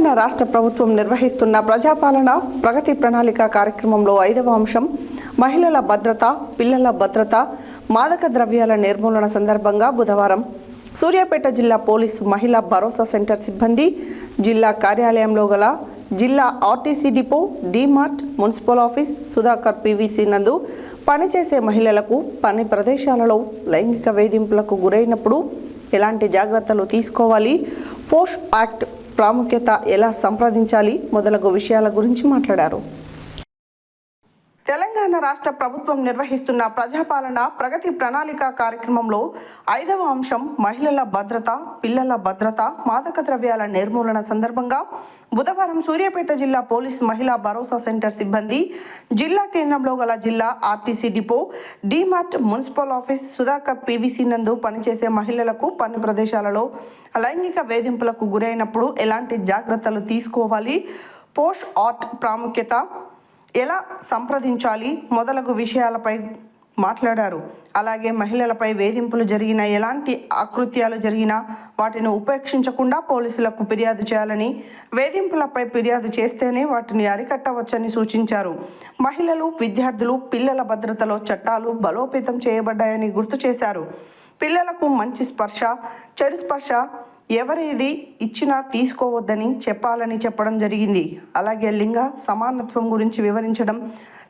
తెలంగాణ రాష్ట్ర ప్రభుత్వం నిర్వహిస్తున్న ప్రజాపాలన ప్రగతి ప్రణాళిక కార్యక్రమంలో 5వ అంశం మహిళల భద్రత, పిల్లల భద్రత, మాదక ద్రవ్యాల నిర్మూలన సందర్భంగా బుధవారం సూర్యాపేట జిల్లా పోలీసు మహిళా భరోసా సెంటర్ సిబ్బంది జిల్లా కార్యాలయంలో గల జిల్లా RTC depot, DMart, municipal office, Sudhakar PVC నందు పనిచేసే మహిళలకు పని ప్రదేశాలలో లైంగిక వేధింపులకు గురైనప్పుడు ఎలాంటి జాగ్రత్తలు తీసుకోవాలి, పోష్ యాక్ట్ ప్రాముఖ్యత ఎలా సంప్రదించాలి మొదలగు విషయాల గురించి మాట్లాడారు. తెలంగాణ రాష్ట్ర ప్రభుత్వం నిర్వహిస్తున్న ప్రజాపాలన ప్రగతి ప్రణాళిక కార్యక్రమంలో 5వ అంశం మహిళల భద్రత, పిల్లల భద్రత, మాదక ద్రవ్యాల నిర్మూలన సందర్భంగా బుధవారం సూర్యాపేట జిల్లా పోలీస్ మహిళా భరోసా సెంటర్ సిబ్బంది జిల్లా కేంద్రంలో గల జిల్లా RTC depot, DMart, municipal office, Sudhakar PVC నందు పనిచేసే మహిళలకు పని ప్రదేశాలలో లైంగిక వేధింపులకు గురైనప్పుడు ఎలాంటి జాగ్రత్తలు తీసుకోవాలి, పోష్ ఆర్ట్ ప్రాముఖ్యత ఎలా సంప్రదించాలి మొదలగు విషయాలపై మాట్లాడారు. అలాగే మహిళలపై వేధింపులు జరిగిన, ఎలాంటి అకృత్యాలు జరిగినా వాటిని ఉపేక్షించకుండా పోలీసులకు ఫిర్యాదు చేయాలని, వేధింపులపై ఫిర్యాదు చేస్తేనే వాటిని అరికట్టవచ్చని సూచించారు. మహిళలు, విద్యార్థులు, పిల్లల భద్రతలో చట్టాలు బలోపేతం చేయబడ్డాయని గుర్తు చేశారు. పిల్లలకు మంచి స్పర్శ, చెడు స్పర్శ ఎవరేది ఇచ్చినా తీసుకోవద్దని చెప్పాలని చెప్పడం జరిగింది. అలాగే లింగ సమానత్వం గురించి వివరించడం,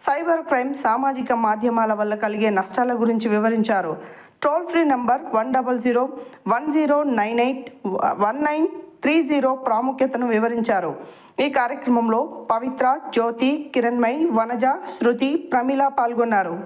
సైబర్ క్రైమ్, సామాజిక మాధ్యమాల వల్ల కలిగే నష్టాల గురించి వివరించారు. టోల్ ఫ్రీ నంబర్ 10010981930 ప్రాముఖ్యతను వివరించారు. ఈ కార్యక్రమంలో పవిత్ర, జ్యోతి, కిరణ్మయ్, వనజ, శృతి, ప్రమిళ పాల్గొన్నారు.